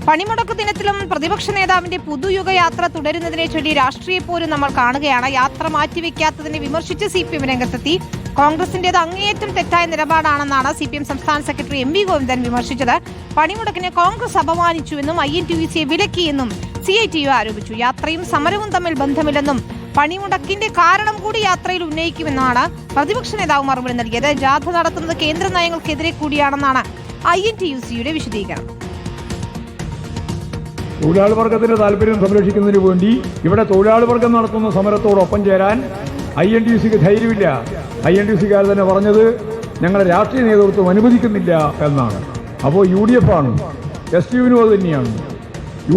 പണിമുടക്ക് ദിനത്തിലും പ്രതിപക്ഷ നേതാവിന്റെ പുതുയുഗയാത്ര തുടരുന്നതിനെ ചൊല്ലി രാഷ്ട്രീയ പോരും നമ്മൾ കാണുകയാണ്. യാത്ര മാറ്റിവെക്കാത്തതിനെ വിമർശിച്ച് CPM രംഗത്തെത്തി. കോൺഗ്രസിന്റേത് അങ്ങേയറ്റം തെറ്റായ നിലപാടാണെന്നാണ് CPM സംസ്ഥാന സെക്രട്ടറി MV ഗോവിന്ദൻ വിമർശിച്ചത്. പണിമുടക്കിനെ കോൺഗ്രസ് അപമാനിച്ചുവെന്നും INTUC വിലക്കിയെന്നും CITU ആരോപിച്ചു. യാത്രയും സമരവും തമ്മിൽ ബന്ധമില്ലെന്നും പണിമുടക്കിന്റെ കാരണം കൂടി യാത്രയിൽ ഉന്നയിക്കുമെന്നാണ് പ്രതിപക്ഷ നേതാവ് മറുപടി നൽകിയത്. ജാഥ നടത്തുന്നത് കേന്ദ്ര നയങ്ങൾക്കെതിരെ കൂടിയാണെന്നാണ് INTUCയുടെ വിശദീകരണം. തൊഴിലാളി വർഗത്തിന്റെ താല്പര്യം സംരക്ഷിക്കുന്നതിന് വേണ്ടി ഇവിടെ തൊഴിലാളി വർഗം നടത്തുന്ന സമരത്തോടൊപ്പം ചേരാൻ INTUCക്ക് ധൈര്യമില്ല. INTUCക്കാർ തന്നെ പറഞ്ഞത് ഞങ്ങളുടെ രാഷ്ട്രീയ നേതൃത്വം അനുവദിക്കുന്നില്ല എന്നാണ്. അപ്പോൾ UDF ആണ്, STUവിനും അത് തന്നെയാണ്.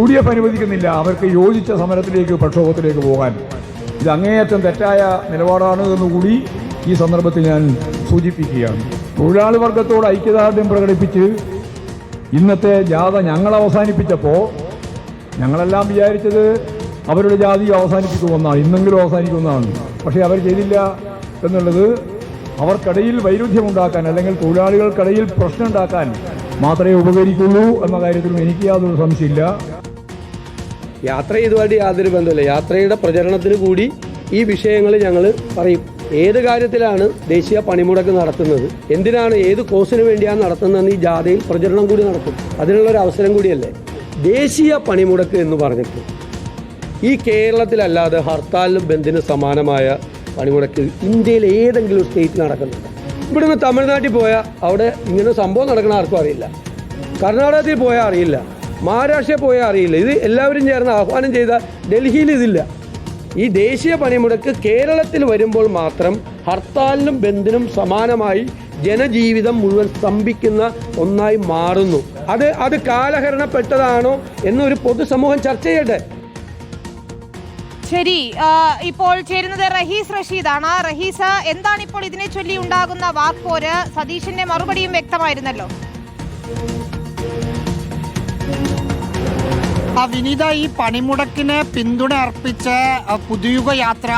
UDF അനുവദിക്കുന്നില്ല അവർക്ക് യോജിച്ച സമരത്തിലേക്ക്, പ്രക്ഷോഭത്തിലേക്ക് പോകാൻ. ഇത് അങ്ങേയറ്റം തെറ്റായ നിലപാടാണ് എന്നുകൂടി ഈ സന്ദർഭത്തിൽ ഞാൻ സൂചിപ്പിക്കുകയാണ്. തൊഴിലാളി വർഗത്തോട് ഐക്യദാർഢ്യം പ്രകടിപ്പിച്ച് ഇന്നത്തെ ജാഥ ഞങ്ങൾ അവസാനിപ്പിച്ചപ്പോൾ ഞങ്ങളെല്ലാം വിചാരിച്ചത് അവരുടെ ജാതി അവസാനിപ്പിക്കുമെന്നാണ്, ഇന്നെങ്കിലും അവസാനിക്കുമെന്നാണ്. പക്ഷേ അവർ ചെയ്തില്ല എന്നുള്ളത് അവർക്കിടയിൽ വൈരുദ്ധ്യമുണ്ടാക്കാൻ, അല്ലെങ്കിൽ തൊഴിലാളികൾക്കിടയിൽ പ്രശ്നം ഉണ്ടാക്കാൻ മാത്രമേ ഉപകരിക്കുള്ളൂ എന്ന കാര്യത്തിലും എനിക്ക് യാതൊരു സംശയമില്ല. യാത്ര ചെയ്തുമായിട്ട് യാതൊരു ബന്ധമില്ല. യാത്രയുടെ പ്രചരണത്തിന് കൂടി ഈ വിഷയങ്ങൾ ഞങ്ങൾ പറയും. ഏത് കാര്യത്തിലാണ് ദേശീയ പണിമുടക്ക് നടത്തുന്നത്, എന്തിനാണ്, ഏത് കോസിന് വേണ്ടിയാണ് നടത്തുന്നതെന്ന് ഈ ജാഥയിൽ പ്രചരണം കൂടി നടത്തും. അതിനുള്ളൊരു അവസരം കൂടിയല്ലേ. ദേശീയ പണിമുടക്ക് എന്ന് പറഞ്ഞിട്ട് ഈ കേരളത്തിലല്ലാതെ ഹർത്താലിനും ബന്ദിനും സമാനമായ പണിമുടക്ക് ഇന്ത്യയിൽ ഏതെങ്കിലും സ്റ്റേറ്റിൽ നടക്കുന്നുണ്ട്? ഇവിടുന്ന് തമിഴ്നാട്ടിൽ പോയാൽ അവിടെ ഇങ്ങനെ സംഭവം നടക്കണ ആർക്കും അറിയില്ല. കർണാടകത്തിൽ പോയാൽ അറിയില്ല, മഹാരാഷ്ട്രയിൽ പോയാൽ അറിയില്ല. ഇത് എല്ലാവരും ചേർന്ന് ആഹ്വാനം ചെയ്ത ഡൽഹിയിൽ ഇതില്ല. ഈ ദേശീയ പണിമുടക്ക് കേരളത്തിൽ വരുമ്പോൾ മാത്രം ഹർത്താലിനും ബന്ദിനും സമാനമായി ജനജീവിതം മുഴുവൻ സ്തംഭിക്കുന്ന ഒന്നായി മാറുന്നു. അത് കാലഹരണപ്പെട്ടതാണോ എന്നൊരു പൊതുസമൂഹം ചർച്ച ചെയ്യട്ടെ. ശരി, ഇപ്പോൾ ചേരുന്നത് റഹീസ് റഷീദാണ്. റഹീസ്, എന്താണ് ഇപ്പോൾ ഇതിനെ ചൊല്ലി ഉണ്ടാകുന്ന വാക്പോര്? സതീശന്റെ മറുപടിയും വ്യക്തമായിരുന്നല്ലോ. വിനീത, ഈ പണിമുടക്കിന് പിന്തുണ അർപ്പിച്ച് പുതുയുഗ യാത്ര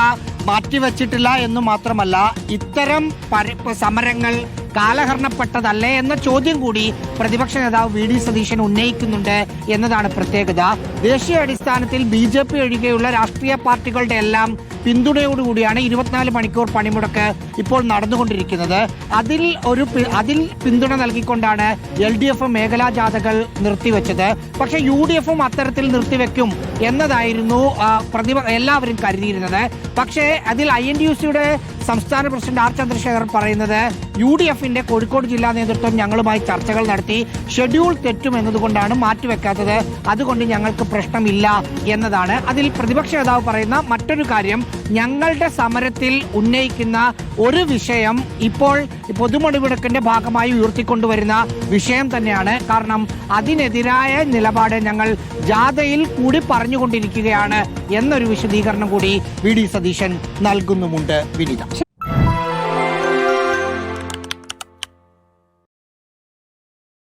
മാറ്റിവെച്ചിട്ടില്ല എന്ന് മാത്രമല്ല, ഇത്തരം സമരങ്ങൾ കാലഹരണപ്പെട്ടതല്ലേ എന്ന ചോദ്യം കൂടി പ്രതിപക്ഷ നേതാവ് VD സതീശൻ ഉന്നയിക്കുന്നുണ്ട് എന്നതാണ് പ്രത്യേകത. ദേശീയ അടിസ്ഥാനത്തിൽ BJP ഒഴികെയുള്ള രാഷ്ട്രീയ പാർട്ടികളുടെ എല്ലാം പിന്തുണയോടുകൂടിയാണ് 24 മണിക്കൂർ പണിമുടക്ക് ഇപ്പോൾ നടന്നുകൊണ്ടിരിക്കുന്നത്. അതിൽ പിന്തുണ നൽകിക്കൊണ്ടാണ് LDF മേഖലാ ജാഥകൾ നിർത്തിവെച്ചത്. പക്ഷെ UDFും അത്തരത്തിൽ നിർത്തിവെക്കും എന്നതായിരുന്നു എല്ലാവരും കരുതിയിരുന്നത്. പക്ഷേ അതിൽ INTUCയുടെ സംസ്ഥാന പ്രസിഡന്റ് R ചന്ദ്രശേഖർ പറയുന്നത് UDFന്റെ കോഴിക്കോട് ജില്ലാ നേതൃത്വം ഞങ്ങളുമായി ചർച്ചകൾ നടത്തി, ഷെഡ്യൂൾ തെറ്റും എന്നതുകൊണ്ടാണ് മാറ്റിവെക്കാത്തത്, അതുകൊണ്ട് ഞങ്ങൾക്ക് പ്രശ്നമില്ല എന്നതാണ്. അതിൽ പ്രതിപക്ഷ നേതാവ് പറയുന്ന മറ്റൊരു കാര്യം, ഞങ്ങളുടെ സമരത്തിൽ ഉന്നയിക്കുന്ന ഒരു വിഷയം ഇപ്പോൾ പൊതുപണിമുടക്കിന്റെ ഭാഗമായി ഉയർത്തിക്കൊണ്ടുവരുന്ന വിഷയം തന്നെയാണ്. കാരണം അതിനെതിരായ നിലപാട് ഞങ്ങൾ ജാഥയിൽ കൂടി പറഞ്ഞുകൊണ്ടിരിക്കുകയാണ് എന്നൊരു വിശദീകരണം കൂടി VD സതീശൻ നൽകുന്നുമുണ്ട്. വിനീത.